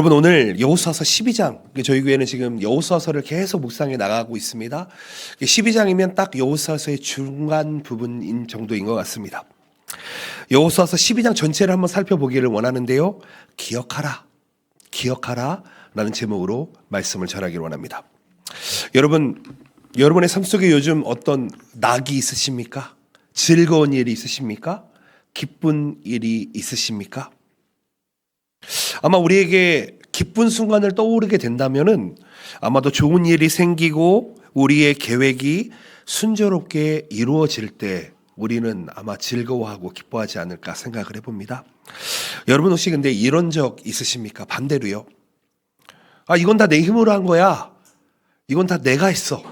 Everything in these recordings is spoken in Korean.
여러분, 오늘 여호수아서 12장, 저희 교회는 지금 여호수아서를 계속 묵상해 나가고 있습니다. 12장이면 딱 여호수아서의 중간 부분인 정도인 것 같습니다. 여호수아서 12장 전체를 한번 살펴보기를 원하는데요, 기억하라 라는 제목으로 말씀을 전하기를 원합니다. 여러분의 삶 속에 요즘 어떤 낙이 있으십니까? 즐거운 일이 있으십니까? 기쁜 일이 있으십니까? 아마 우리에게 기쁜 순간을 떠오르게 된다면은 아마도 좋은 일이 생기고 우리의 계획이 순조롭게 이루어질 때 우리는 아마 즐거워하고 기뻐하지 않을까 생각을 해봅니다. 여러분 혹시 근데 이런 적 있으십니까? 반대로요. 이건 다 내 힘으로 한 거야. 이건 다 내가 했어.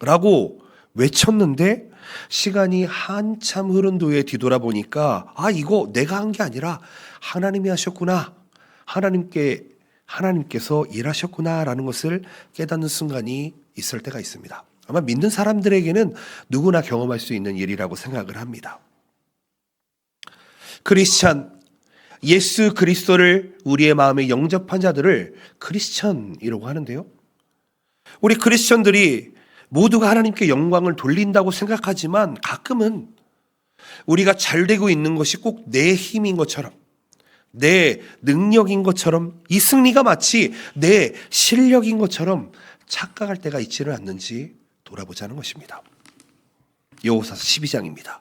라고 외쳤는데 시간이 한참 흐른 뒤에 뒤돌아보니까 이거 내가 한 게 아니라 하나님이 하셨구나. 하나님께서 일하셨구나라는 것을 깨닫는 순간이 있을 때가 있습니다. 아마 믿는 사람들에게는 누구나 경험할 수 있는 일이라고 생각을 합니다. 크리스찬, 예수 그리스도를 우리의 마음에 영접한 자들을 크리스천이라고 하는데요. 우리 크리스천들이 모두가 하나님께 영광을 돌린다고 생각하지만 가끔은 우리가 잘 되고 있는 것이 꼭 내 힘인 것처럼, 내 능력인 것처럼, 이 승리가 마치 내 실력인 것처럼 착각할 때가 있지는 않는지 돌아보자는 것입니다. 여호수아서 12장입니다.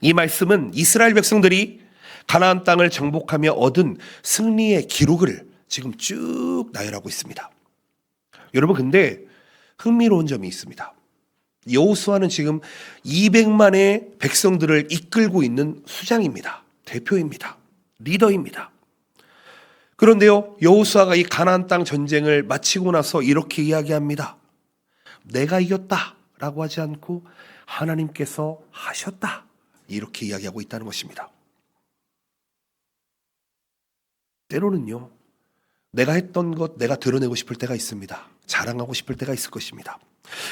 이 말씀은 이스라엘 백성들이 가나안 땅을 정복하며 얻은 승리의 기록을 지금 쭉 나열하고 있습니다. 여러분, 근데 흥미로운 점이 있습니다. 여호수아는 지금 200만의 백성들을 이끌고 있는 수장입니다. 대표입니다. 리더입니다. 그런데요, 여호수아가 이 가나안 땅 전쟁을 마치고 나서 이렇게 이야기합니다. 내가 이겼다라고 하지 않고 하나님께서 하셨다, 이렇게 이야기하고 있다는 것입니다. 때로는요, 내가 했던 것 내가 드러내고 싶을 때가 있습니다. 자랑하고 싶을 때가 있을 것입니다.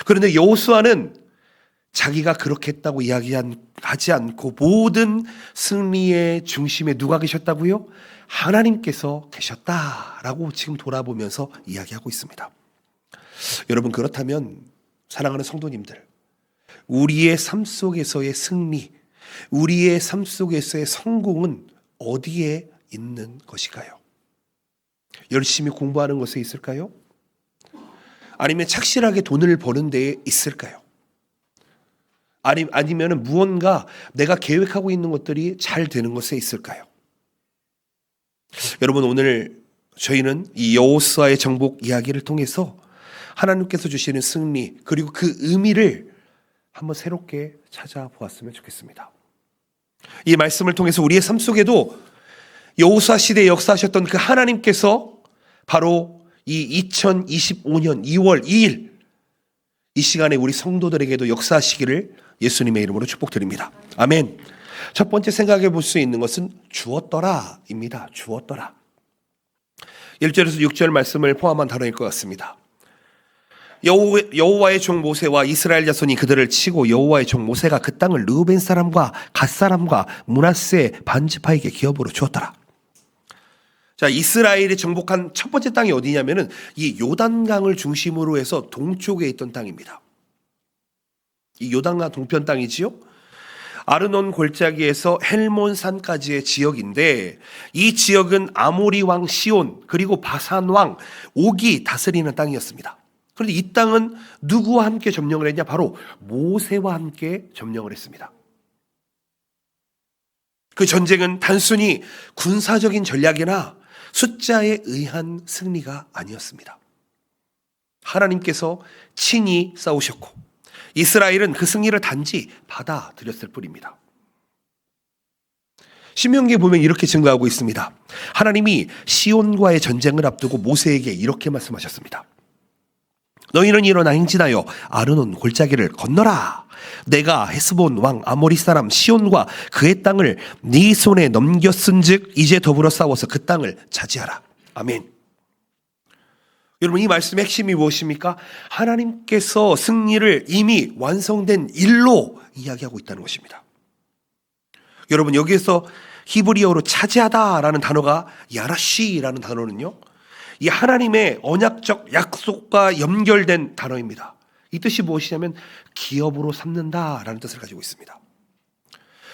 그런데 여호수아는 자기가 그렇게 했다고 이야기하지 않고 모든 승리의 중심에 누가 계셨다고요? 하나님께서 계셨다라고 지금 돌아보면서 이야기하고 있습니다. 여러분, 그렇다면 사랑하는 성도님들, 우리의 삶 속에서의 승리, 우리의 삶 속에서의 성공은 어디에 있는 것일까요? 열심히 공부하는 것에 있을까요? 아니면 착실하게 돈을 버는 데에 있을까요? 아니면 무언가 내가 계획하고 있는 것들이 잘 되는 것에 있을까요? 여러분, 오늘 저희는 이 여호수아의 정복 이야기를 통해서 하나님께서 주시는 승리, 그리고 그 의미를 한번 새롭게 찾아보았으면 좋겠습니다. 이 말씀을 통해서 우리의 삶 속에도 여호수아 시대에 역사하셨던 그 하나님께서 바로 이 2025년 2월 2일 이 시간에 우리 성도들에게도 역사하시기를 예수님의 이름으로 축복드립니다. 아멘. 첫 번째 생각해 볼 수 있는 것은 주었더라입니다. 주었더라. 1절에서 6절 말씀을 포함한 단어일 것 같습니다. 여호와의 종 모세와 이스라엘 자손이 그들을 치고 여호와의 종 모세가 그 땅을 르우벤 사람과 갓 사람과 므낫세 반지파에게 기업으로 주었더라. 자, 이스라엘이 정복한 첫 번째 땅이 어디냐면은 이 요단강을 중심으로 해서 동쪽에 있던 땅입니다. 이 요단강 동편 땅이지요. 아르논 골짜기에서 헬몬산까지의 지역인데 이 지역은 아모리 왕 시온 그리고 바산 왕 옥이 다스리는 땅이었습니다. 그런데 이 땅은 누구와 함께 점령을 했냐? 바로 모세와 함께 점령을 했습니다. 그 전쟁은 단순히 군사적인 전략이나 숫자에 의한 승리가 아니었습니다. 하나님께서 친히 싸우셨고 이스라엘은 그 승리를 단지 받아들였을 뿐입니다. 신명기에 보면 이렇게 증거하고 있습니다. 하나님이 시온과의 전쟁을 앞두고 모세에게 이렇게 말씀하셨습니다. 너희는 일어나 행진하여 아르논 골짜기를 건너라. 내가 헤스본 왕 아모리 사람 시온과 그의 땅을 네 손에 넘겼은즉 이제 더불어 싸워서 그 땅을 차지하라. 아멘. 여러분, 이 말씀의 핵심이 무엇입니까? 하나님께서 승리를 이미 완성된 일로 이야기하고 있다는 것입니다. 여러분, 여기에서 히브리어로 차지하다라는 단어가 야라시라는 단어는요, 이 하나님의 언약적 약속과 연결된 단어입니다. 이 뜻이 무엇이냐면 기업으로 삼는다라는 뜻을 가지고 있습니다.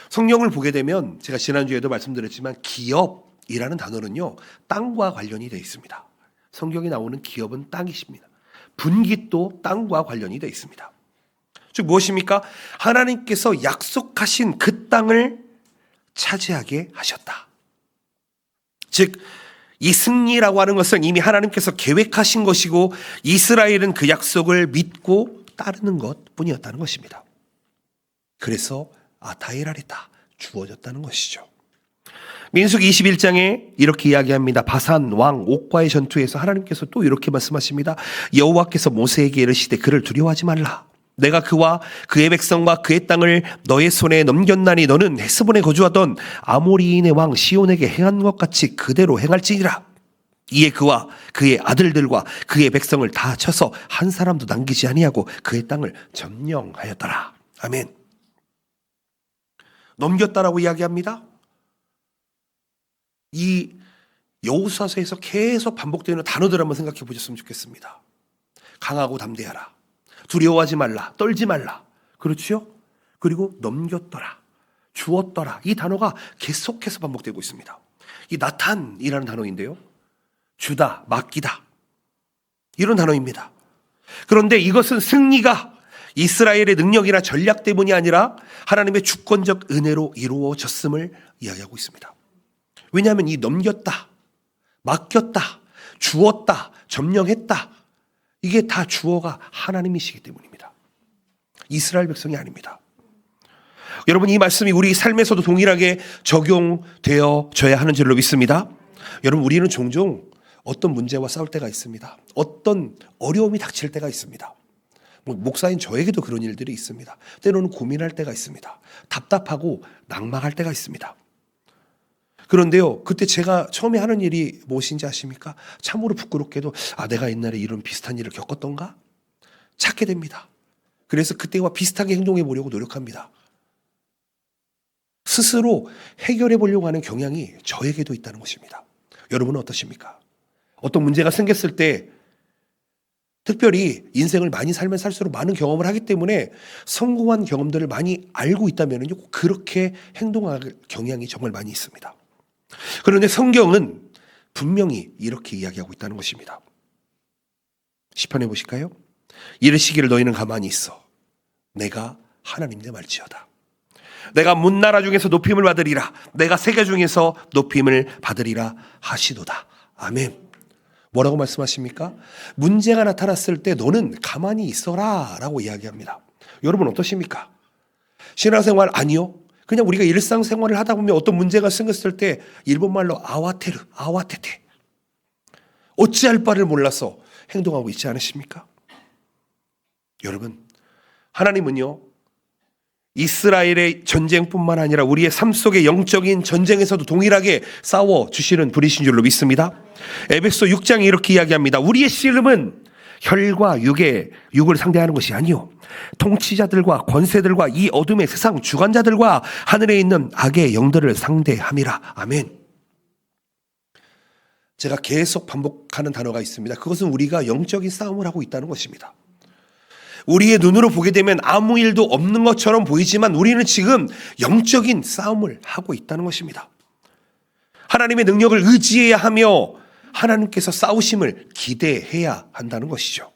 성경을 보게 되면 제가 지난주에도 말씀드렸지만 기업이라는 단어는요, 땅과 관련이 되어 있습니다. 성경에 나오는 기업은 땅이십니다. 분깃도 땅과 관련이 되어 있습니다. 즉 무엇입니까? 하나님께서 약속하신 그 땅을 차지하게 하셨다. 즉 이 승리라고 하는 것은 이미 하나님께서 계획하신 것이고 이스라엘은 그 약속을 믿고 따르는 것뿐이었다는 것입니다. 그래서 아타이라리다, 주어졌다는 것이죠. 민수기 21장에 이렇게 이야기합니다. 바산 왕 옥과의 전투에서 하나님께서 또 이렇게 말씀하십니다. 여호와께서 모세에게 이르시되 그를 두려워하지 말라. 내가 그와 그의 백성과 그의 땅을 너의 손에 넘겼나니 너는 헤스본에 거주하던 아모리인의 왕 시온에게 행한 것 같이 그대로 행할지니라. 이에 그와 그의 아들들과 그의 백성을 다 쳐서 한 사람도 남기지 아니하고 그의 땅을 점령하였더라. 아멘. 넘겼다라고 이야기합니다. 이 여호수아서에서 계속 반복되는 단어들 한번 생각해 보셨으면 좋겠습니다. 강하고 담대하라. 두려워하지 말라. 떨지 말라. 그렇죠? 그리고 넘겼더라. 주었더라. 이 단어가 계속해서 반복되고 있습니다. 이 나탄이라는 단어인데요. 주다, 맡기다. 이런 단어입니다. 그런데 이것은 승리가 이스라엘의 능력이나 전략 때문이 아니라 하나님의 주권적 은혜로 이루어졌음을 이야기하고 있습니다. 왜냐하면 이 넘겼다, 맡겼다, 주었다, 점령했다, 이게 다 주어가 하나님이시기 때문입니다. 이스라엘 백성이 아닙니다. 여러분, 이 말씀이 우리 삶에서도 동일하게 적용되어져야 하는 줄로 믿습니다. 여러분, 우리는 종종 어떤 문제와 싸울 때가 있습니다. 어떤 어려움이 닥칠 때가 있습니다. 목사인 저에게도 그런 일들이 있습니다. 때로는 고민할 때가 있습니다. 답답하고 낙망할 때가 있습니다. 그런데요, 그때 제가 처음에 하는 일이 무엇인지 아십니까? 참으로 부끄럽게도 내가 옛날에 이런 비슷한 일을 겪었던가? 찾게 됩니다. 그래서 그때와 비슷하게 행동해 보려고 노력합니다. 스스로 해결해 보려고 하는 경향이 저에게도 있다는 것입니다. 여러분은 어떠십니까? 어떤 문제가 생겼을 때 특별히 인생을 많이 살면 살수록 많은 경험을 하기 때문에 성공한 경험들을 많이 알고 있다면 그렇게 행동할 경향이 정말 많이 있습니다. 그런데 성경은 분명히 이렇게 이야기하고 있다는 것입니다. 시편해 보실까요? 이르시기를 너희는 가만히 있어. 내가 하나님 내 말지어다. 내가 문나라 중에서 높임을 받으리라. 내가 세계 중에서 높임을 받으리라 하시도다. 아멘. 뭐라고 말씀하십니까? 문제가 나타났을 때 너는 가만히 있어라 라고 이야기합니다. 여러분 어떠십니까? 신앙생활 아니요? 그냥 우리가 일상생활을 하다 보면 어떤 문제가 생겼을 때 일본말로 아와테르, 아와테테, 어찌할 바를 몰라서 행동하고 있지 않으십니까? 여러분, 하나님은요, 이스라엘의 전쟁뿐만 아니라 우리의 삶 속의 영적인 전쟁에서도 동일하게 싸워주시는 분이신 줄로 믿습니다. 에베소 6장에 이렇게 이야기합니다. 우리의 씨름은 혈과 육을 상대하는 것이 아니요 통치자들과 권세들과 이 어둠의 세상 주관자들과 하늘에 있는 악의 영들을 상대함이라. 아멘. 제가 계속 반복하는 단어가 있습니다. 그것은 우리가 영적인 싸움을 하고 있다는 것입니다. 우리의 눈으로 보게 되면 아무 일도 없는 것처럼 보이지만 우리는 지금 영적인 싸움을 하고 있다는 것입니다. 하나님의 능력을 의지해야 하며 하나님께서 싸우심을 기대해야 한다는 것이죠.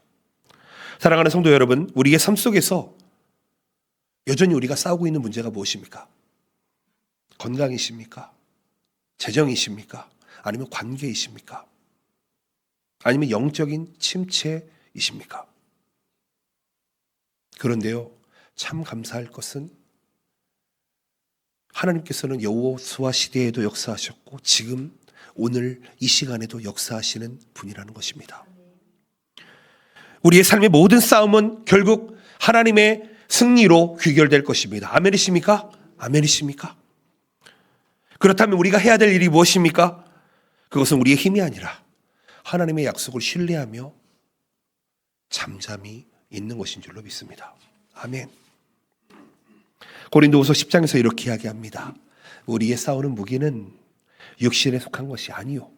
사랑하는 성도 여러분, 우리의 삶 속에서 여전히 우리가 싸우고 있는 문제가 무엇입니까? 건강이십니까? 재정이십니까? 아니면 관계이십니까? 아니면 영적인 침체이십니까? 그런데요, 참 감사할 것은 하나님께서는 여호수아 시대에도 역사하셨고 지금 오늘 이 시간에도 역사하시는 분이라는 것입니다. 우리의 삶의 모든 싸움은 결국 하나님의 승리로 귀결될 것입니다. 아멘이십니까? 아멘이십니까? 그렇다면 우리가 해야 될 일이 무엇입니까? 그것은 우리의 힘이 아니라 하나님의 약속을 신뢰하며 잠잠히 있는 것인 줄로 믿습니다. 아멘. 고린도후서 10장에서 이렇게 이야기합니다. 우리의 싸우는 무기는 육신에 속한 것이 아니요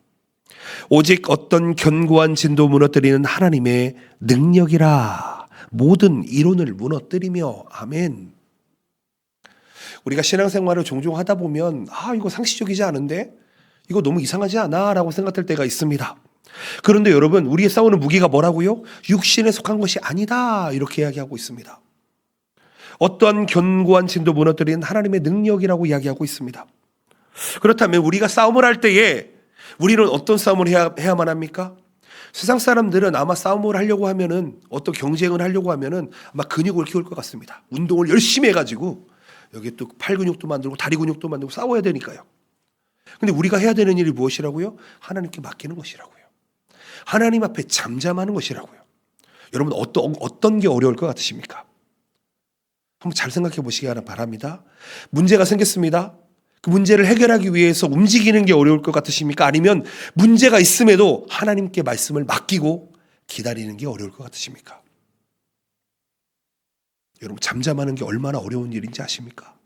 오직 어떤 견고한 진도 무너뜨리는 하나님의 능력이라. 모든 이론을 무너뜨리며. 아멘. 우리가 신앙생활을 종종 하다 보면 이거 상식적이지 않은데? 이거 너무 이상하지 않아? 라고 생각할 때가 있습니다. 그런데 여러분, 우리의 싸우는 무기가 뭐라고요? 육신에 속한 것이 아니다, 이렇게 이야기하고 있습니다. 어떠한 견고한 진도 무너뜨리는 하나님의 능력이라고 이야기하고 있습니다. 그렇다면 우리가 싸움을 할 때에 우리는 어떤 싸움을 해야만 합니까? 세상 사람들은 아마 싸움을 하려고 하면은, 어떤 경쟁을 하려고 하면은 아마 근육을 키울 것 같습니다. 운동을 열심히 해가지고 여기 또 팔 근육도 만들고 다리 근육도 만들고 싸워야 되니까요. 근데 우리가 해야 되는 일이 무엇이라고요? 하나님께 맡기는 것이라고요. 하나님 앞에 잠잠하는 것이라고요. 여러분, 어떤 게 어려울 것 같으십니까? 한번 잘 생각해 보시기 바랍니다. 문제가 생겼습니다. 그 문제를 해결하기 위해서 움직이는 게 어려울 것 같으십니까? 아니면 문제가 있음에도 하나님께 말씀을 맡기고 기다리는 게 어려울 것 같으십니까? 여러분, 잠잠하는 게 얼마나 어려운 일인지 아십니까?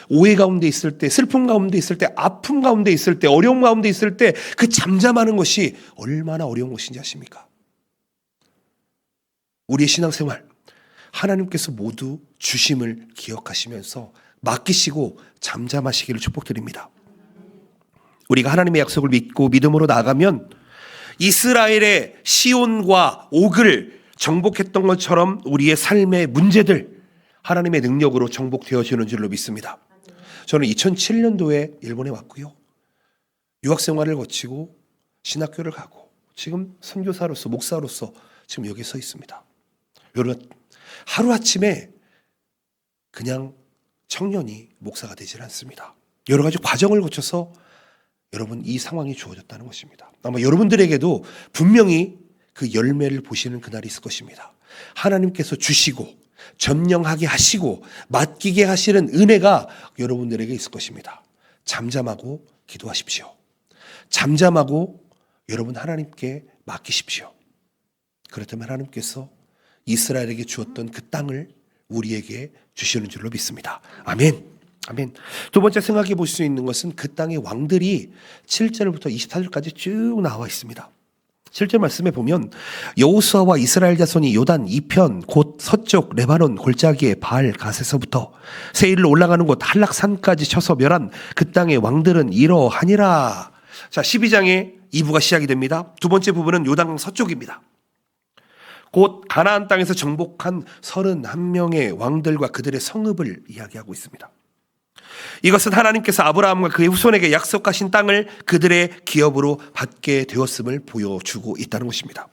오해 가운데 있을 때, 슬픔 가운데 있을 때, 아픔 가운데 있을 때, 어려움 가운데 있을 때 그 잠잠하는 것이 얼마나 어려운 것인지 아십니까? 우리의 신앙생활, 하나님께서 모두 주심을 기억하시면서 맡기시고 잠잠하시기를 축복드립니다. 우리가 하나님의 약속을 믿고 믿음으로 나아가면 이스라엘의 시온과 옥을 정복했던 것처럼 우리의 삶의 문제들 하나님의 능력으로 정복되어지는 줄로 믿습니다. 저는 2007년도에 일본에 왔고요. 유학생활을 거치고 신학교를 가고 지금 선교사로서 목사로서 지금 여기 서 있습니다. 여러분, 하루아침에 그냥 청년이 목사가 되질 않습니다. 여러 가지 과정을 거쳐서 여러분 이 상황이 주어졌다는 것입니다. 아마 여러분들에게도 분명히 그 열매를 보시는 그날이 있을 것입니다. 하나님께서 주시고 점령하게 하시고 맡기게 하시는 은혜가 여러분들에게 있을 것입니다. 잠잠하고 기도하십시오. 잠잠하고 여러분 하나님께 맡기십시오. 그렇다면 하나님께서 이스라엘에게 주었던 그 땅을 우리에게 주시는 줄로 믿습니다. 아멘. 아멘. 두 번째 생각해 볼 수 있는 것은 그 땅의 왕들이 7절부터 24절까지 쭉 나와 있습니다. 7절 말씀에 보면 여호수아와 이스라엘 자손이 요단 이편 곧 서쪽 레바논 골짜기의 바알 갓에서부터 세일로 올라가는 곳 한락산까지 쳐서 멸한 그 땅의 왕들은 이러하니라. 자, 12장의 2부가 시작이 됩니다. 두 번째 부분은 요단 서쪽입니다. 곧 가나안 땅에서 정복한 31명의 왕들과 그들의 성읍을 이야기하고 있습니다. 이것은 하나님께서 아브라함과 그의 후손에게 약속하신 땅을 그들의 기업으로 받게 되었음을 보여주고 있다는 것입니다.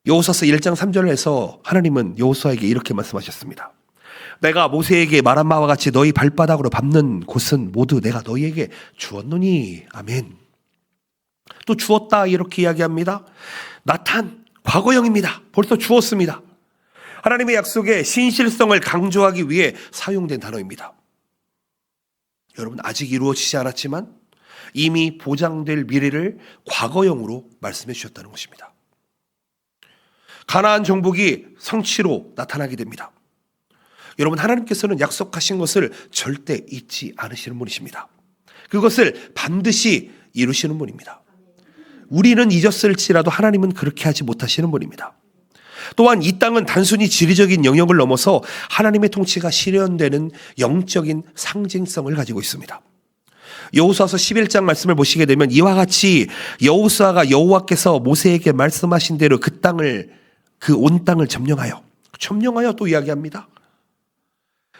여호수아서 1장 3절에서 하나님은 여호수아에게 이렇게 말씀하셨습니다. 내가 모세에게 말한 바와 같이 너희 발바닥으로 밟는 곳은 모두 내가 너희에게 주었노니. 아멘. 또 주었다 이렇게 이야기합니다. 나탄 과거형입니다. 벌써 주었습니다. 하나님의 약속의 신실성을 강조하기 위해 사용된 단어입니다. 여러분, 아직 이루어지지 않았지만 이미 보장될 미래를 과거형으로 말씀해 주셨다는 것입니다. 가나안 정복이 성취로 나타나게 됩니다. 여러분, 하나님께서는 약속하신 것을 절대 잊지 않으시는 분이십니다. 그것을 반드시 이루시는 분입니다. 우리는 잊었을지라도 하나님은 그렇게 하지 못하시는 분입니다. 또한 이 땅은 단순히 지리적인 영역을 넘어서 하나님의 통치가 실현되는 영적인 상징성을 가지고 있습니다. 여호수아서 11장 말씀을 보시게 되면 이와 같이 여호수아가 여호와께서 모세에게 말씀하신 대로 그 땅을, 그 온 땅을 점령하여 또 이야기합니다.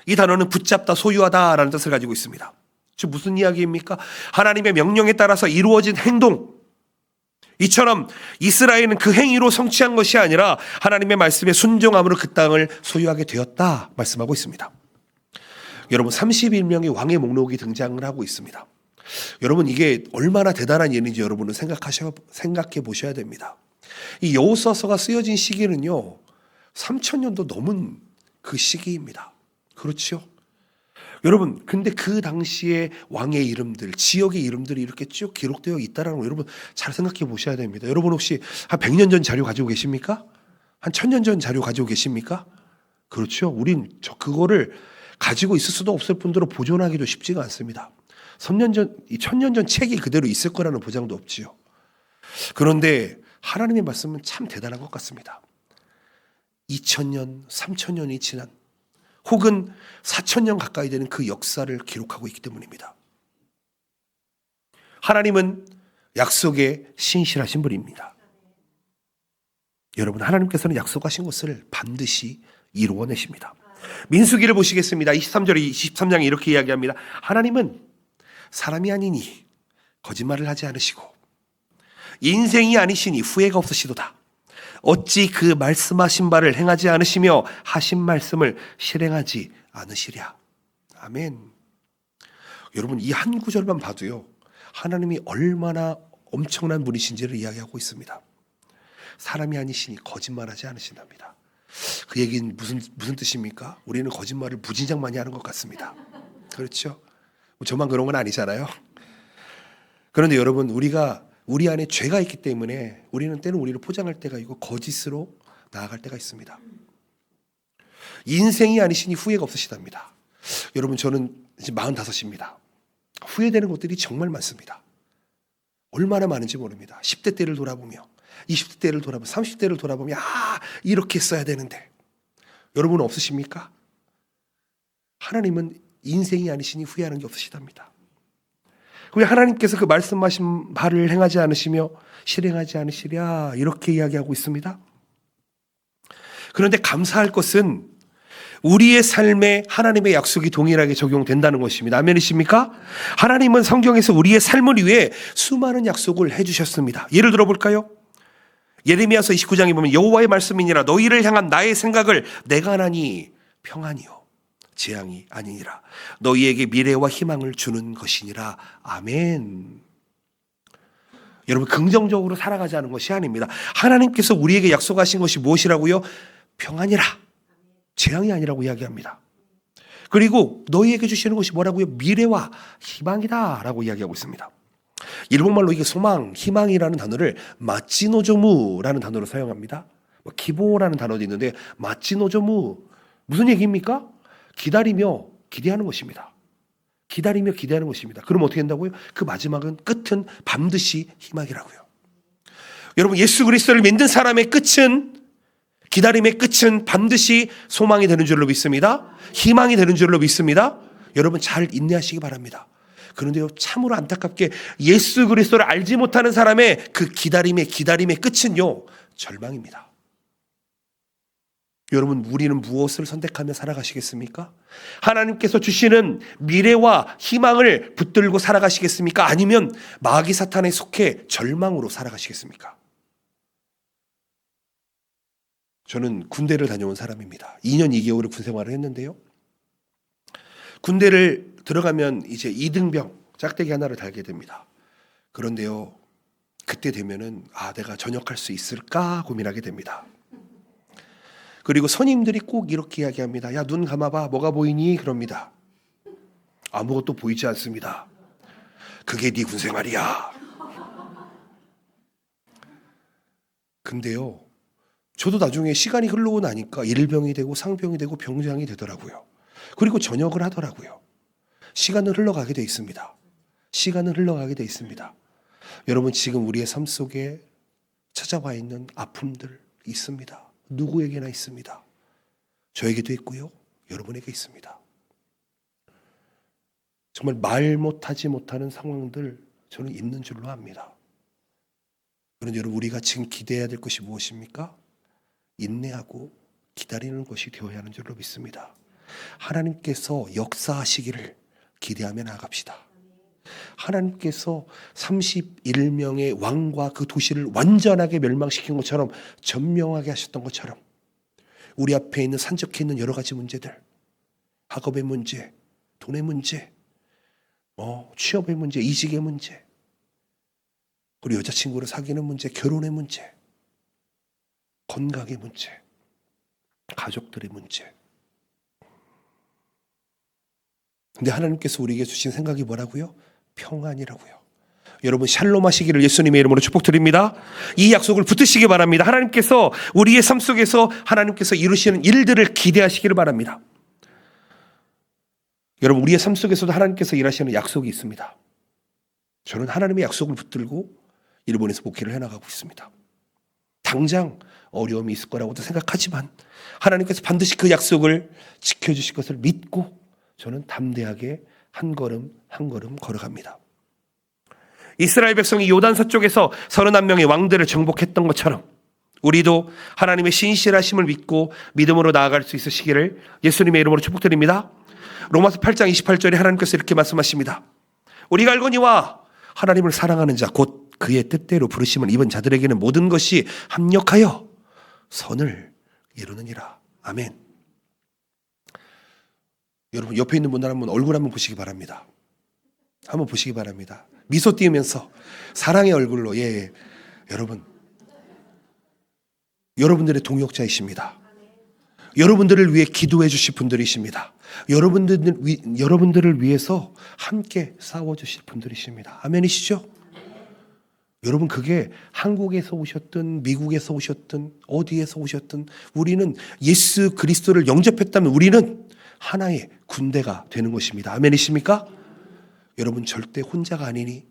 이 단어는 붙잡다, 소유하다라는 뜻을 가지고 있습니다. 즉 무슨 이야기입니까? 하나님의 명령에 따라서 이루어진 행동, 이처럼 이스라엘은 그 행위로 성취한 것이 아니라 하나님의 말씀에 순종함으로 그 땅을 소유하게 되었다 말씀하고 있습니다. 여러분, 31명의 왕의 목록이 등장을 하고 있습니다. 여러분, 이게 얼마나 대단한 일인지 여러분은 생각해 보셔야 됩니다. 이 여호수아서가 쓰여진 시기는요 3000년도 넘은 그 시기입니다. 그렇죠? 여러분, 근데 그 당시에 왕의 이름들, 지역의 이름들이 이렇게 쭉 기록되어 있다는 거 여러분 잘 생각해 보셔야 됩니다. 여러분 혹시 한 100년 전 자료 가지고 계십니까? 한 1000년 전 자료 가지고 계십니까? 그렇죠. 우린 그거를 가지고 있을 수도 없을 뿐더러 보존하기도 쉽지가 않습니다. 이 1000년 전 책이 그대로 있을 거라는 보장도 없지요. 그런데 하나님의 말씀은 참 대단한 것 같습니다. 2000년, 3000년이 지난 혹은 4000년 가까이 되는 그 역사를 기록하고 있기 때문입니다. 하나님은 약속에 신실하신 분입니다. 여러분, 하나님께서는 약속하신 것을 반드시 이루어내십니다. 민수기를 보시겠습니다. 23절에 23장에 이렇게 이야기합니다. 하나님은 사람이 아니니 거짓말을 하지 않으시고 인생이 아니시니 후회가 없으시도다. 어찌 그 말씀하신 바를 행하지 않으시며 하신 말씀을 실행하지 않으시랴. 아멘. 여러분, 이 한 구절만 봐도요, 하나님이 얼마나 엄청난 분이신지를 이야기하고 있습니다. 사람이 아니시니 거짓말하지 않으신답니다. 그 얘기는 무슨 뜻입니까? 우리는 거짓말을 무진장 많이 하는 것 같습니다. 그렇죠? 저만 그런 건 아니잖아요. 그런데 여러분, 우리 안에 죄가 있기 때문에 우리는 때는 우리를 포장할 때가 있고 거짓으로 나아갈 때가 있습니다. 인생이 아니시니 후회가 없으시답니다. 여러분, 저는 이제 45입니다. 후회되는 것들이 정말 많습니다. 얼마나 많은지 모릅니다. 10대 때를 돌아보며 20대 때를 돌아보며 30대를 돌아보며 이렇게 했어야 되는데. 여러분은 없으십니까? 하나님은 인생이 아니시니 후회하는 게 없으시답니다. 왜 하나님께서 그 말씀하신 바를 행하지 않으시며 실행하지 않으시랴 이렇게 이야기하고 있습니다. 그런데 감사할 것은 우리의 삶에 하나님의 약속이 동일하게 적용된다는 것입니다. 아멘이십니까? 하나님은 성경에서 우리의 삶을 위해 수많은 약속을 해주셨습니다. 예를 들어볼까요? 예레미야서 29장에 보면 여호와의 말씀이니라 너희를 향한 나의 생각을 내가 하나니 평안이요 재앙이 아니니라 너희에게 미래와 희망을 주는 것이니라. 아멘. 여러분, 긍정적으로 살아가자는 것이 아닙니다. 하나님께서 우리에게 약속하신 것이 무엇이라고요? 평안이라, 재앙이 아니라고 이야기합니다. 그리고 너희에게 주시는 것이 뭐라고요? 미래와 희망이다 라고 이야기하고 있습니다. 일본말로 이게 소망, 희망이라는 단어를 마찌노조무라는 단어로 사용합니다. 기보라는 단어도 있는데 마찌노조무 무슨 얘기입니까? 기다리며 기대하는 것입니다. 기다리며 기대하는 것입니다. 그럼 어떻게 된다고요? 그 마지막은 끝은 반드시 희망이라고요. 여러분, 예수 그리스도를 믿는 사람의 끝은, 기다림의 끝은 반드시 소망이 되는 줄로 믿습니다. 희망이 되는 줄로 믿습니다. 여러분, 잘 인내하시기 바랍니다. 그런데요, 참으로 안타깝게 예수 그리스도를 알지 못하는 사람의 그 기다림의 끝은요, 절망입니다. 여러분, 우리는 무엇을 선택하며 살아가시겠습니까? 하나님께서 주시는 미래와 희망을 붙들고 살아가시겠습니까? 아니면 마귀 사탄에 속해 절망으로 살아가시겠습니까? 저는 군대를 다녀온 사람입니다. 2년 2개월을 군 생활을 했는데요. 군대를 들어가면 이제 2등병 짝대기 하나를 달게 됩니다. 그런데요, 그때 되면은 내가 전역할 수 있을까 고민하게 됩니다. 그리고 선임들이 꼭 이렇게 이야기합니다. 야, 눈 감아봐. 뭐가 보이니? 그럽니다. 아무것도 보이지 않습니다. 그게 네 군생활이야. 근데요, 저도 나중에 시간이 흘러고 나니까 일병이 되고 상병이 되고 병장이 되더라고요. 그리고 전역을 하더라고요. 시간은 흘러가게 돼 있습니다. 시간은 흘러가게 돼 있습니다. 여러분, 지금 우리의 삶 속에 찾아와 있는 아픔들 있습니다. 누구에게나 있습니다. 저에게도 있고요. 여러분에게 있습니다. 정말 말 못하지 못하는 상황들 저는 있는 줄로 압니다. 그런데 여러분, 우리가 지금 기대해야 될 것이 무엇입니까? 인내하고 기다리는 것이 되어야 하는 줄로 믿습니다. 하나님께서 역사하시기를 기대하며 나아갑시다. 하나님께서 31명의 왕과 그 도시를 완전하게 멸망시킨 것처럼, 전명하게 하셨던 것처럼 우리 앞에 있는 산적해 있는 여러 가지 문제들, 학업의 문제, 돈의 문제, 취업의 문제, 이직의 문제, 우리 여자친구를 사귀는 문제, 결혼의 문제, 건강의 문제, 가족들의 문제. 근데 하나님께서 우리에게 주신 생각이 뭐라고요? 평안이라고요. 여러분, 샬롬 하시기를 예수님의 이름으로 축복드립니다. 이 약속을 붙드시기 바랍니다. 하나님께서 우리의 삶 속에서 하나님께서 이루시는 일들을 기대하시기를 바랍니다. 여러분, 우리의 삶 속에서도 하나님께서 일하시는 약속이 있습니다. 저는 하나님의 약속을 붙들고 일본에서 목회를 해나가고 있습니다. 당장 어려움이 있을 거라고도 생각하지만 하나님께서 반드시 그 약속을 지켜주실 것을 믿고 저는 담대하게 한 걸음 한 걸음 걸어갑니다. 이스라엘 백성이 요단서 쪽에서 31명의 왕들을 정복했던 것처럼 우리도 하나님의 신실하심을 믿고 믿음으로 나아갈 수 있으시기를 예수님의 이름으로 축복드립니다. 로마서 8장 28절에 하나님께서 이렇게 말씀하십니다. 우리가 알거니와 하나님을 사랑하는 자 곧 그의 뜻대로 부르심을 입은 자들에게는 모든 것이 합력하여 선을 이루느니라. 아멘. 여러분, 옆에 있는 분들 한번 얼굴 한번 보시기 바랍니다. 한번 보시기 바랍니다. 미소 띄우면서 사랑의 얼굴로. 예. 여러분, 여러분들의 동역자이십니다. 여러분들을 위해 기도해 주실 분들이십니다. 여러분들을 위해서 함께 싸워주실 분들이십니다. 아멘이시죠? 여러분, 그게 한국에서 오셨든 미국에서 오셨든 어디에서 오셨든 우리는 예수 그리스도를 영접했다면 우리는 하나의 군대가 되는 것입니다. 아멘이십니까? 여러분, 절대 혼자가 아니니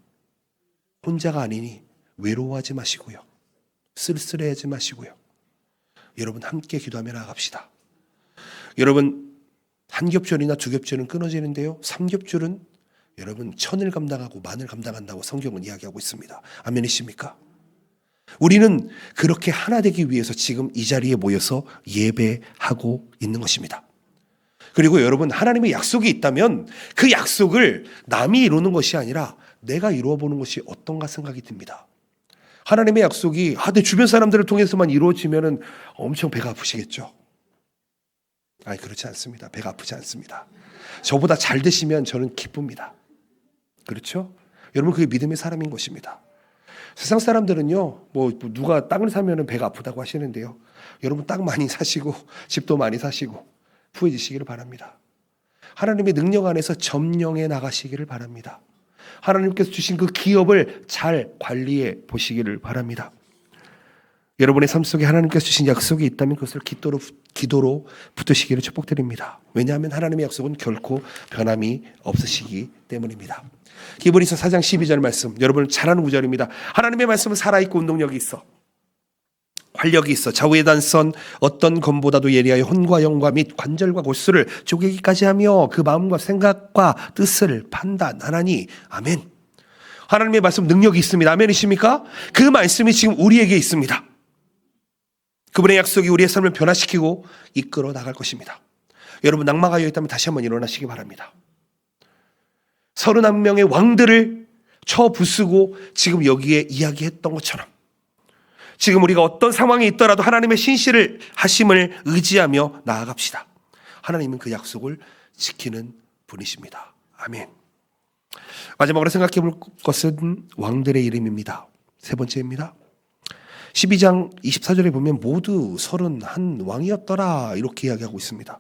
외로워하지 마시고요. 쓸쓸해하지 마시고요. 여러분, 함께 기도하며 나아갑시다. 여러분, 한 겹줄이나 두 겹줄은 끊어지는데요, 3겹줄은 여러분 천을 감당하고 만을 감당한다고 성경은 이야기하고 있습니다. 아멘이십니까? 우리는 그렇게 하나 되기 위해서 지금 이 자리에 모여서 예배하고 있는 것입니다. 그리고 여러분, 하나님의 약속이 있다면 그 약속을 남이 이루는 것이 아니라 내가 이루어 보는 것이 어떤가 생각이 듭니다. 하나님의 약속이 내 주변 사람들을 통해서만 이루어지면 엄청 배가 아프시겠죠? 아니, 그렇지 않습니다. 배가 아프지 않습니다. 저보다 잘 되시면 저는 기쁩니다. 그렇죠? 여러분, 그게 믿음의 사람인 것입니다. 세상 사람들은요, 누가 땅을 사면 배가 아프다고 하시는데요, 여러분, 땅 많이 사시고 집도 많이 사시고 후해지시기를 바랍니다. 하나님의 능력 안에서 점령해 나가시기를 바랍니다. 하나님께서 주신 그 기업을 잘 관리해 보시기를 바랍니다. 여러분의 삶 속에 하나님께서 주신 약속이 있다면 그것을 기도로 붙드시기를 축복드립니다. 왜냐하면 하나님의 약속은 결코 변함이 없으시기 때문입니다. 히브리서 4장 12절 말씀, 여러분 잘 아는 구절입니다. 하나님의 말씀은 살아있고 운동력이 있어, 활력이 있어 좌우의 단선 어떤 검보다도 예리하여 혼과 영과 및 관절과 골수를 쪼개기까지 하며 그 마음과 생각과 뜻을 판단하나니. 아멘. 하나님의 말씀 능력이 있습니다. 아멘이십니까? 그 말씀이 지금 우리에게 있습니다. 그분의 약속이 우리의 삶을 변화시키고 이끌어 나갈 것입니다. 여러분, 낙마하여 있다면 다시 한번 일어나시기 바랍니다. 31명의 왕들을 쳐부수고 지금 여기에 이야기했던 것처럼 지금 우리가 어떤 상황에 있더라도 하나님의 신실을 하심을 의지하며 나아갑시다. 하나님은 그 약속을 지키는 분이십니다. 아멘. 마지막으로 생각해 볼 것은 왕들의 이름입니다. 세 번째입니다. 12장 24절에 보면 모두 31왕이었더라 이렇게 이야기하고 있습니다.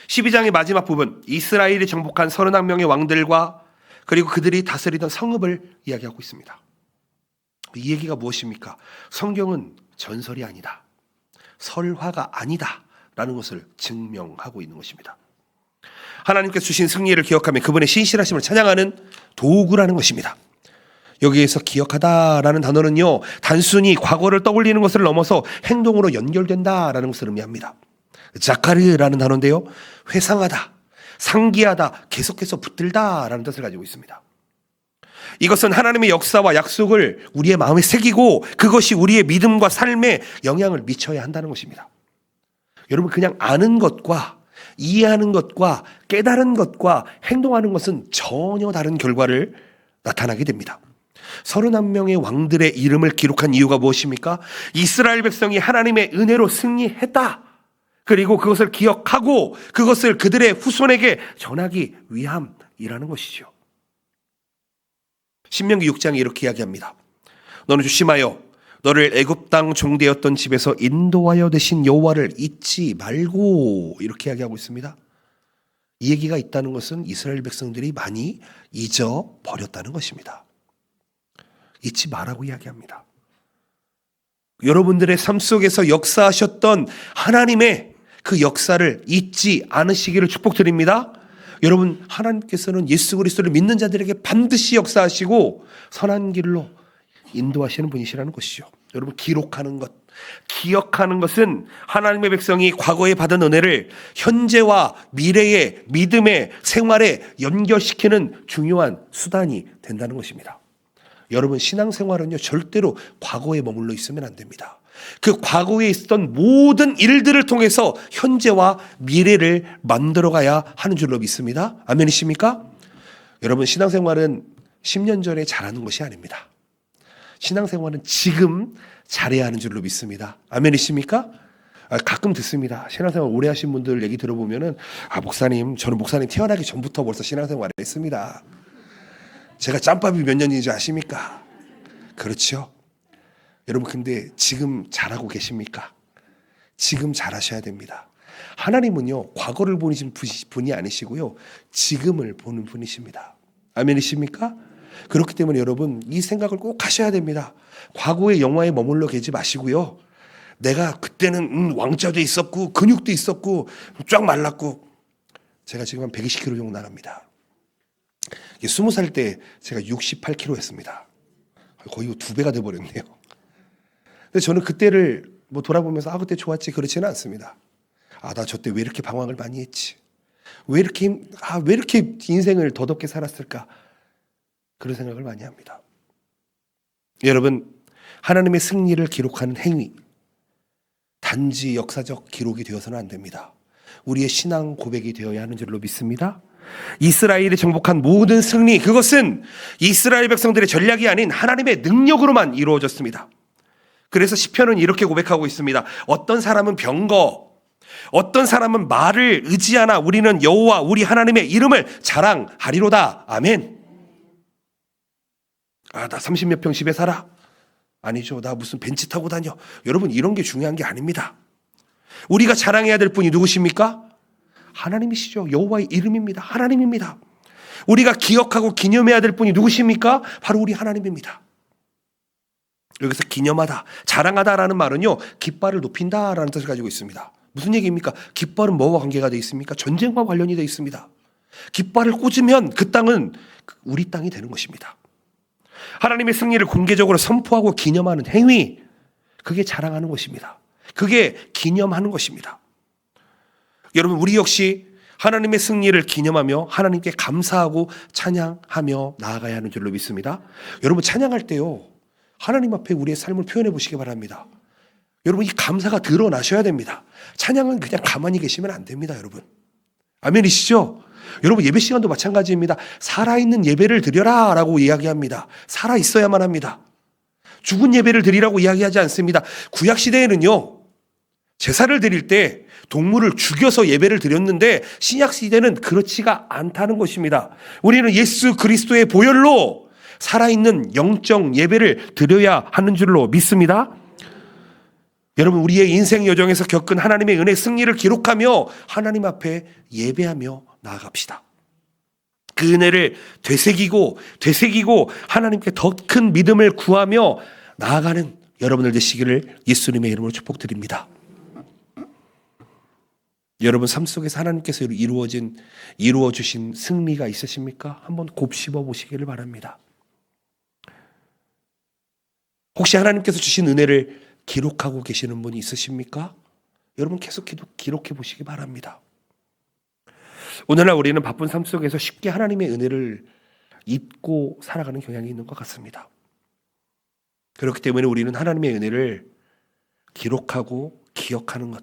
12장의 마지막 부분, 이스라엘이 정복한 31명의 왕들과 그리고 그들이 다스리던 성읍을 이야기하고 있습니다. 이 얘기가 무엇입니까? 성경은 전설이 아니다, 설화가 아니다 라는 것을 증명하고 있는 것입니다. 하나님께서 주신 승리를 기억하며 그분의 신실하심을 찬양하는 도구라는 것입니다. 여기에서 기억하다라는 단어는요, 단순히 과거를 떠올리는 것을 넘어서 행동으로 연결된다라는 것을 의미합니다. 자카르라는 단어인데요, 회상하다, 상기하다, 계속해서 붙들다라는 뜻을 가지고 있습니다. 이것은 하나님의 역사와 약속을 우리의 마음에 새기고 그것이 우리의 믿음과 삶에 영향을 미쳐야 한다는 것입니다. 여러분, 그냥 아는 것과 이해하는 것과 깨달은 것과 행동하는 것은 전혀 다른 결과를 나타나게 됩니다. 31명의 왕들의 이름을 기록한 이유가 무엇입니까? 이스라엘 백성이 하나님의 은혜로 승리했다, 그리고 그것을 기억하고 그것을 그들의 후손에게 전하기 위함이라는 것이죠. 신명기 6장에 이렇게 이야기합니다. 너는 조심하여 너를 애굽 땅 종되었던 집에서 인도하여 되신 여호와를 잊지 말고, 이렇게 이야기하고 있습니다. 이 얘기가 있다는 것은 이스라엘 백성들이 많이 잊어버렸다는 것입니다. 잊지 말라고 이야기합니다. 여러분들의 삶 속에서 역사하셨던 하나님의 그 역사를 잊지 않으시기를 축복드립니다. 여러분, 하나님께서는 예수 그리스도를 믿는 자들에게 반드시 역사하시고 선한 길로 인도하시는 분이시라는 것이죠. 여러분, 기록하는 것, 기억하는 것은 하나님의 백성이 과거에 받은 은혜를 현재와 미래의 믿음의 생활에 연결시키는 중요한 수단이 된다는 것입니다. 여러분, 신앙생활은요, 절대로 과거에 머물러 있으면 안 됩니다. 그 과거에 있었던 모든 일들을 통해서 현재와 미래를 만들어가야 하는 줄로 믿습니다. 아멘이십니까? 여러분, 신앙생활은 10년 전에 잘하는 것이 아닙니다. 신앙생활은 지금 잘해야 하는 줄로 믿습니다. 아멘이십니까? 가끔 듣습니다. 신앙생활 오래 하신 분들 얘기 들어보면은, 목사님, 저는 목사님 태어나기 전부터 벌써 신앙생활을 했습니다. 제가 짬밥이 몇 년인지 아십니까? 그렇죠. 여러분, 근데 지금 잘하고 계십니까? 지금 잘하셔야 됩니다. 하나님은요, 과거를 보시는 분이 아니시고요, 지금을 보는 분이십니다. 아멘이십니까? 그렇기 때문에 여러분, 이 생각을 꼭 하셔야 됩니다. 과거의 영화에 머물러 계지 마시고요, 내가 그때는 왕자도 있었고 근육도 있었고 쫙 말랐고, 제가 지금 한 120kg 정도 나갑니다. 20살 때 제가 68kg였습니다. 거의 2배가 돼버렸네요. 근데 저는 그때를 돌아보면서 그때 좋았지, 그렇지는 않습니다. 나 저 때 왜 이렇게 방황을 많이 했지? 왜 이렇게 인생을 더덥게 살았을까? 그런 생각을 많이 합니다. 여러분, 하나님의 승리를 기록하는 행위, 단지 역사적 기록이 되어서는 안 됩니다. 우리의 신앙 고백이 되어야 하는 줄로 믿습니다. 이스라엘이 정복한 모든 승리, 그것은 이스라엘 백성들의 전략이 아닌 하나님의 능력으로만 이루어졌습니다. 그래서 시편은 이렇게 고백하고 있습니다. 어떤 사람은 병거, 어떤 사람은 말을 의지하나 우리는 여호와 우리 하나님의 이름을 자랑하리로다. 아멘. 나 30몇 평 집에 살아? 아니죠. 나 무슨 벤츠 타고 다녀. 여러분, 이런 게 중요한 게 아닙니다. 우리가 자랑해야 될 분이 누구십니까? 하나님이시죠. 여호와의 이름입니다. 하나님입니다. 우리가 기억하고 기념해야 될 분이 누구십니까? 바로 우리 하나님입니다. 여기서 기념하다, 자랑하다라는 말은요, 깃발을 높인다라는 뜻을 가지고 있습니다. 무슨 얘기입니까? 깃발은 뭐와 관계가 되어 있습니까? 전쟁과 관련이 되어 있습니다. 깃발을 꽂으면 그 땅은 우리 땅이 되는 것입니다. 하나님의 승리를 공개적으로 선포하고 기념하는 행위, 그게 자랑하는 것입니다. 그게 기념하는 것입니다. 여러분, 우리 역시 하나님의 승리를 기념하며 하나님께 감사하고 찬양하며 나아가야 하는 줄로 믿습니다. 여러분, 찬양할 때요, 하나님 앞에 우리의 삶을 표현해 보시기 바랍니다. 여러분, 이 감사가 드러나셔야 됩니다. 찬양은 그냥 가만히 계시면 안 됩니다, 여러분. 아멘이시죠? 여러분, 예배 시간도 마찬가지입니다. 살아있는 예배를 드려라 라고 이야기합니다. 살아있어야만 합니다. 죽은 예배를 드리라고 이야기하지 않습니다. 구약시대에는요, 제사를 드릴 때 동물을 죽여서 예배를 드렸는데 신약시대는 그렇지가 않다는 것입니다. 우리는 예수 그리스도의 보혈로 살아있는 영적 예배를 드려야 하는 줄로 믿습니다. 여러분, 우리의 인생 여정에서 겪은 하나님의 은혜 승리를 기록하며 하나님 앞에 예배하며 나아갑시다. 그 은혜를 되새기고 하나님께 더 큰 믿음을 구하며 나아가는 여러분들 되시기를 예수님의 이름으로 축복드립니다. 여러분, 삶 속에서 하나님께서 이루어 주신 승리가 있으십니까? 한번 곱씹어 보시기를 바랍니다. 혹시 하나님께서 주신 은혜를 기록하고 계시는 분이 있으십니까? 여러분, 계속 기록해 보시기 바랍니다. 오늘날 우리는 바쁜 삶 속에서 쉽게 하나님의 은혜를 잊고 살아가는 경향이 있는 것 같습니다. 그렇기 때문에 우리는 하나님의 은혜를 기록하고 기억하는 것,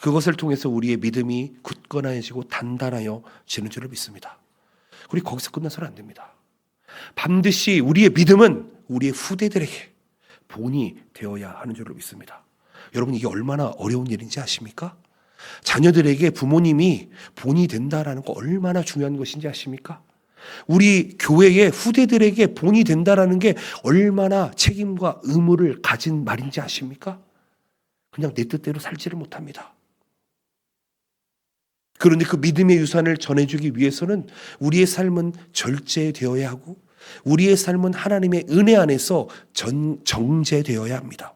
그것을 통해서 우리의 믿음이 굳건해지고 단단해지는 줄을 믿습니다. 우리 거기서 끝나서는 안 됩니다. 반드시 우리의 믿음은 우리의 후대들에게 본이 되어야 하는 줄로 믿습니다. 여러분, 이게 얼마나 어려운 일인지 아십니까? 자녀들에게 부모님이 본이 된다라는 거 얼마나 중요한 것인지 아십니까? 우리 교회의 후대들에게 본이 된다라는 게 얼마나 책임과 의무를 가진 말인지 아십니까? 그냥 내 뜻대로 살지를 못합니다. 그런데 그 믿음의 유산을 전해주기 위해서는 우리의 삶은 절제되어야 하고 우리의 삶은 하나님의 은혜 안에서 정제되어야 합니다.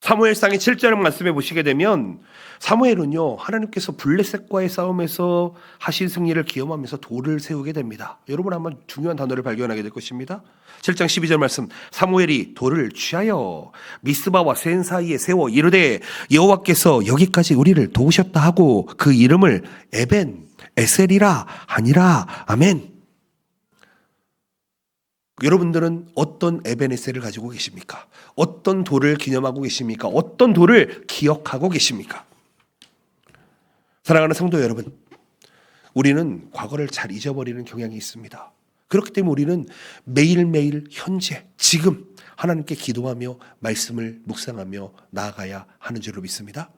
사무엘상의 7절 말씀에 보시게 되면 사무엘은요, 하나님께서 블레셋과의 싸움에서 하신 승리를 기념하면서 돌을 세우게 됩니다. 여러분 한번 중요한 단어를 발견하게 될 것입니다. 7장 12절 말씀, 사무엘이 돌을 취하여 미스바와 센 사이에 세워 이르되 여호와께서 여기까지 우리를 도우셨다 하고 그 이름을 에벤 에셀이라 하니라. 아멘. 여러분들은 어떤 에벤에셀을 가지고 계십니까? 어떤 돌을 기념하고 계십니까? 어떤 돌을 기억하고 계십니까? 사랑하는 성도 여러분, 우리는 과거를 잘 잊어버리는 경향이 있습니다. 그렇기 때문에 우리는 매일매일 현재 지금 하나님께 기도하며 말씀을 묵상하며 나아가야 하는 줄로 믿습니다.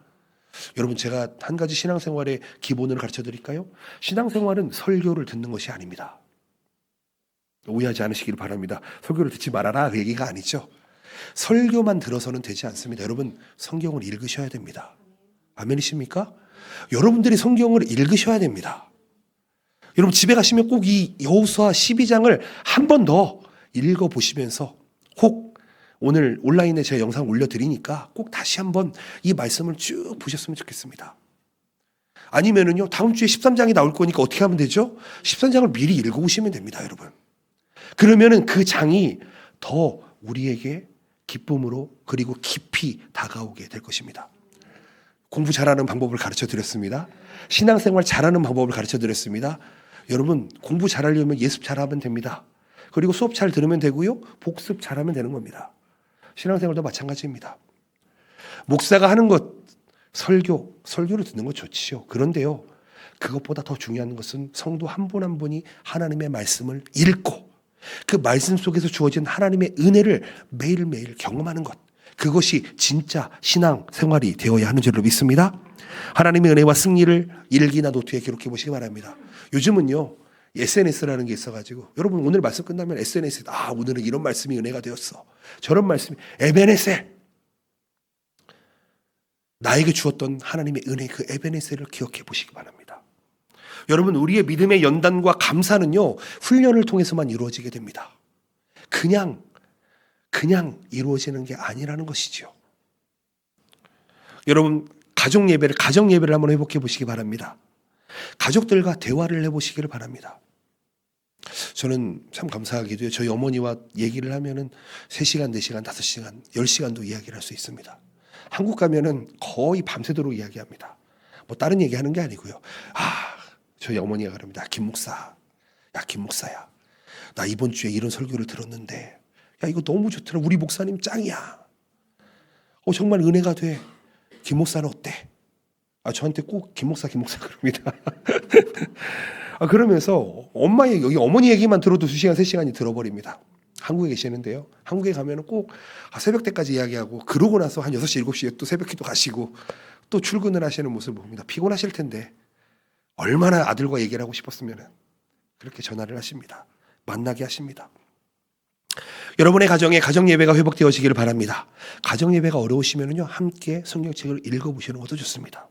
여러분, 제가 한 가지 신앙생활의 기본을 가르쳐 드릴까요? 신앙생활은 설교를 듣는 것이 아닙니다. 오해하지 않으시길 바랍니다. 설교를 듣지 말아라 그 얘기가 아니죠. 설교만 들어서는 되지 않습니다. 여러분, 성경을 읽으셔야 됩니다. 아멘이십니까? 여러분들이 성경을 읽으셔야 됩니다. 여러분, 집에 가시면 꼭 이 여호수아 12장을 한 번 더 읽어보시면서 혹 오늘 온라인에 제가 영상 올려드리니까 꼭 다시 한번 이 말씀을 쭉 보셨으면 좋겠습니다. 아니면은요, 다음 주에 13장이 나올 거니까 어떻게 하면 되죠? 13장을 미리 읽어보시면 됩니다, 여러분. 그러면은 그 장이 더 우리에게 기쁨으로 그리고 깊이 다가오게 될 것입니다. 공부 잘하는 방법을 가르쳐 드렸습니다. 신앙생활 잘하는 방법을 가르쳐 드렸습니다. 여러분, 공부 잘하려면 예습 잘하면 됩니다. 그리고 수업 잘 들으면 되고요, 복습 잘하면 되는 겁니다. 신앙생활도 마찬가지입니다. 목사가 하는 것, 설교를 듣는 것 좋지요. 그런데요, 그것보다 더 중요한 것은 성도 한 분 한 분이 하나님의 말씀을 읽고 그 말씀 속에서 주어진 하나님의 은혜를 매일매일 경험하는 것, 그것이 진짜 신앙 생활이 되어야 하는 줄로 믿습니다. 하나님의 은혜와 승리를 일기나 노트에 기록해 보시기 바랍니다. 요즘은요, SNS라는 게 있어가지고 여러분 오늘 말씀 끝나면 SNS에 오늘은 이런 말씀이 은혜가 되었어, 저런 말씀이 에베네셀, 나에게 주었던 하나님의 은혜, 그 에베네셀을 기억해 보시기 바랍니다. 여러분, 우리의 믿음의 연단과 감사는요, 훈련을 통해서만 이루어지게 됩니다. 그냥 이루어지는 게 아니라는 것이죠. 여러분, 가정 예배를 한번 회복해 보시기 바랍니다. 가족들과 대화를 해보시기를 바랍니다. 저는 참 감사하게도요, 저희 어머니와 얘기를 하면은 3시간, 4시간, 5시간, 10시간도 이야기를 할 수 있습니다. 한국 가면은 거의 밤새도록 이야기합니다. 뭐 다른 얘기하는 게 아니고요. 저희 어머니가 그럽니다. 김 목사야. 나 이번 주에 이런 설교를 들었는데, 야, 이거 너무 좋더라. 우리 목사님 짱이야. 정말 은혜가 돼. 김 목사는 어때? 저한테 꼭 김 목사 그럽니다. 그러면서 어머니 얘기만 들어도 2시간, 3시간이 들어버립니다. 한국에 계시는데요, 한국에 가면 꼭 새벽 때까지 이야기하고, 그러고 나서 한 6시, 7시에 또 새벽 기도 가시고 또 출근을 하시는 모습을 봅니다. 피곤하실 텐데 얼마나 아들과 얘기를 하고 싶었으면 그렇게 전화를 하십니다. 만나게 하십니다. 여러분의 가정에 가정 예배가 회복되어지기를 바랍니다. 가정 예배가 어려우시면요, 함께 성경책을 읽어보시는 것도 좋습니다.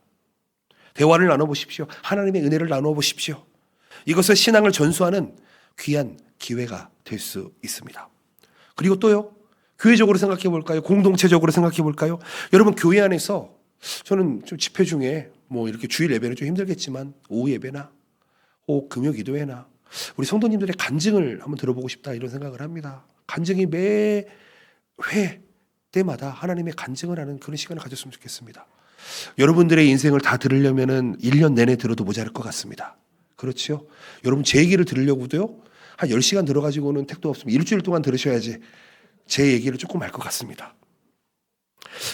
대화를 나눠보십시오. 하나님의 은혜를 나눠보십시오. 이것은 신앙을 전수하는 귀한 기회가 될 수 있습니다. 그리고 또요, 교회적으로 생각해 볼까요? 공동체적으로 생각해 볼까요? 여러분, 교회 안에서 저는 좀 집회 중에 뭐 이렇게 주일 예배는 좀 힘들겠지만 오후 예배나 혹 금요 기도회나 우리 성도님들의 간증을 한번 들어보고 싶다, 이런 생각을 합니다. 간증이 매 회 때마다 하나님의 간증을 하는 그런 시간을 가졌으면 좋겠습니다. 여러분들의 인생을 다 들으려면은 1년 내내 들어도 모자랄 것 같습니다. 그렇죠? 여러분, 제 얘기를 들으려고도요, 한 10시간 들어가지고는 택도 없으면 일주일 동안 들으셔야지 제 얘기를 조금 알 것 같습니다.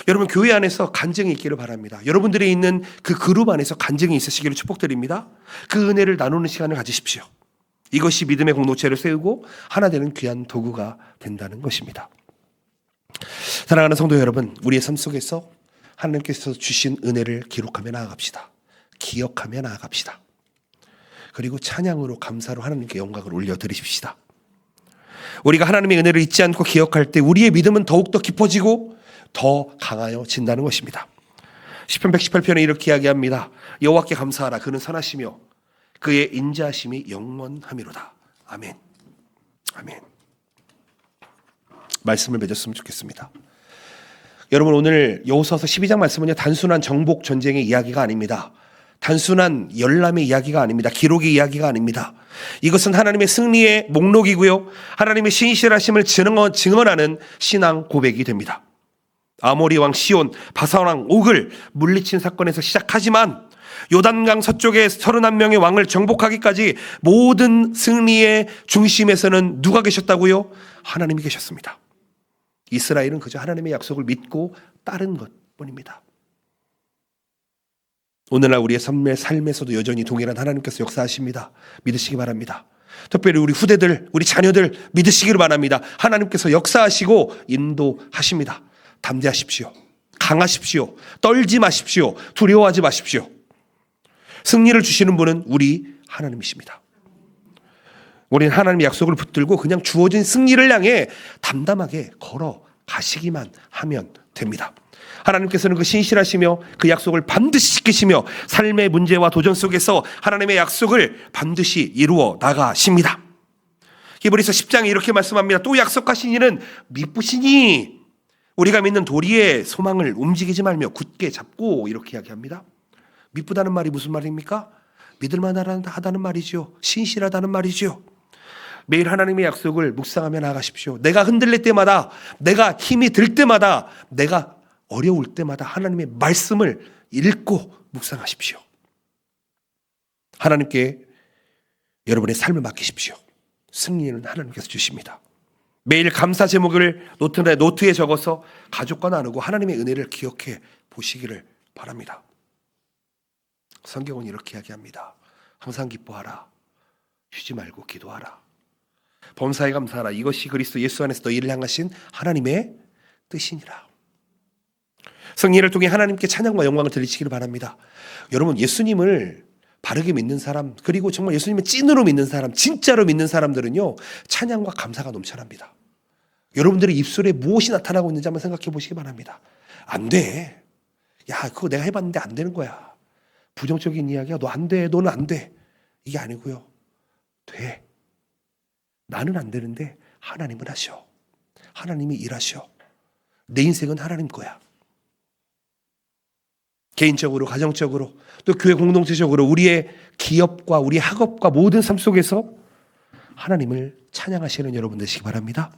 여러분, 교회 안에서 간증이 있기를 바랍니다. 여러분들이 있는 그 그룹 안에서 간증이 있으시기를 축복드립니다. 그 은혜를 나누는 시간을 가지십시오. 이것이 믿음의 공동체를 세우고 하나 되는 귀한 도구가 된다는 것입니다. 사랑하는 성도 여러분, 우리의 삶 속에서 하나님께서 주신 은혜를 기록하며 나아갑시다. 기억하며 나아갑시다. 그리고 찬양으로, 감사로 하나님께 영광을 올려드리십시다. 우리가 하나님의 은혜를 잊지 않고 기억할 때 우리의 믿음은 더욱더 깊어지고 더 강하여진다는 것입니다. 시편 118편에 이렇게 이야기합니다. 여호와께 감사하라. 그는 선하시며 그의 인자하심이 영원함이로다. 아멘. 아멘. 말씀을 맺었으면 좋겠습니다. 여러분, 오늘 여호수아서 12장 말씀은요, 단순한 정복 전쟁의 이야기가 아닙니다. 단순한 열람의 이야기가 아닙니다. 기록의 이야기가 아닙니다. 이것은 하나님의 승리의 목록이고요, 하나님의 신실하심을 증언하는 신앙 고백이 됩니다. 아모리 왕 시온, 바산 왕 옥을 물리친 사건에서 시작하지만 요단강 서쪽의 31명의 왕을 정복하기까지 모든 승리의 중심에서는 누가 계셨다고요? 하나님이 계셨습니다. 이스라엘은 그저 하나님의 약속을 믿고 따른 것뿐입니다. 오늘날 우리의 삶에서도 여전히 동일한 하나님께서 역사하십니다. 믿으시기 바랍니다. 특별히 우리 후대들, 우리 자녀들 믿으시기를 바랍니다. 하나님께서 역사하시고 인도하십니다. 담대하십시오. 강하십시오. 떨지 마십시오. 두려워하지 마십시오. 승리를 주시는 분은 우리 하나님이십니다. 우리는 하나님의 약속을 붙들고 그냥 주어진 승리를 향해 담담하게 걸어가시기만 하면 됩니다. 하나님께서는 그 신실하시며 그 약속을 반드시 지키시며 삶의 문제와 도전 속에서 하나님의 약속을 반드시 이루어 나가십니다. 히브리서 10장에 이렇게 말씀합니다. 또 약속하신 이는 미쁘시니 우리가 믿는 도리의 소망을 움직이지 말며 굳게 잡고, 이렇게 이야기합니다. 미쁘다는 말이 무슨 말입니까? 믿을만하다는 말이죠. 신실하다는 말이죠. 매일 하나님의 약속을 묵상하며 나가십시오. 내가 흔들릴 때마다, 내가 힘이 들 때마다, 내가 어려울 때마다 하나님의 말씀을 읽고 묵상하십시오. 하나님께 여러분의 삶을 맡기십시오. 승리는 하나님께서 주십니다. 매일 감사 제목을 노트에 적어서 가족과 나누고 하나님의 은혜를 기억해 보시기를 바랍니다. 성경은 이렇게 이야기합니다. 항상 기뻐하라. 쉬지 말고 기도하라. 범사에 감사하라. 이것이 그리스도 예수 안에서 너희를 향하신 하나님의 뜻이니라. 승리를 통해 하나님께 찬양과 영광을 들리시기를 바랍니다. 여러분, 예수님을 바르게 믿는 사람, 그리고 정말 예수님을 찐으로 믿는 사람, 진짜로 믿는 사람들은요, 찬양과 감사가 넘쳐납니다. 여러분들의 입술에 무엇이 나타나고 있는지 한번 생각해 보시기 바랍니다. 안 돼. 야, 그거 내가 해봤는데 안 되는 거야. 부정적인 이야기야. 너 안 돼. 너는 안 돼. 이게 아니고요. 돼. 나는 안 되는데 하나님은 하셔. 하나님이 일하셔. 내 인생은 하나님 거야. 개인적으로, 가정적으로, 또 교회 공동체적으로, 우리의 기업과 우리의 학업과 모든 삶 속에서 하나님을 찬양하시는 여러분 되시기 바랍니다.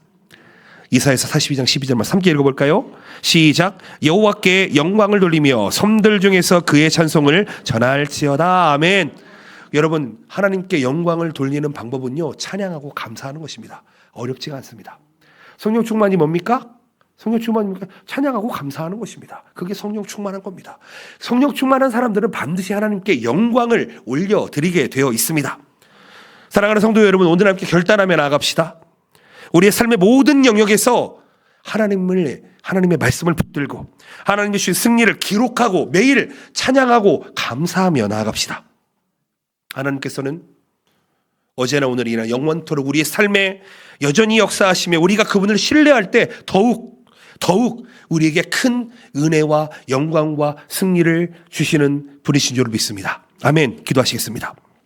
이사야서 42장 12절만 함께 읽어볼까요? 시작. 여호와께 영광을 돌리며 섬들 중에서 그의 찬송을 전할지어다. 아멘. 여러분, 하나님께 영광을 돌리는 방법은요, 찬양하고 감사하는 것입니다. 어렵지가 않습니다. 성령 충만이 뭡니까? 성령 충만입니까? 찬양하고 감사하는 것입니다. 그게 성령 충만한 겁니다. 성령 충만한 사람들은 반드시 하나님께 영광을 올려드리게 되어 있습니다. 사랑하는 성도 여러분, 오늘 함께 결단하며 나아갑시다. 우리의 삶의 모든 영역에서 하나님의 말씀을 붙들고 하나님의 주신 승리를 기록하고 매일 찬양하고 감사하며 나아갑시다. 하나님께서는 어제나 오늘이나 영원토록 우리의 삶에 여전히 역사하시며 우리가 그분을 신뢰할 때 더욱 우리에게 큰 은혜와 영광과 승리를 주시는 분이신 줄 믿습니다. 아멘. 기도하시겠습니다.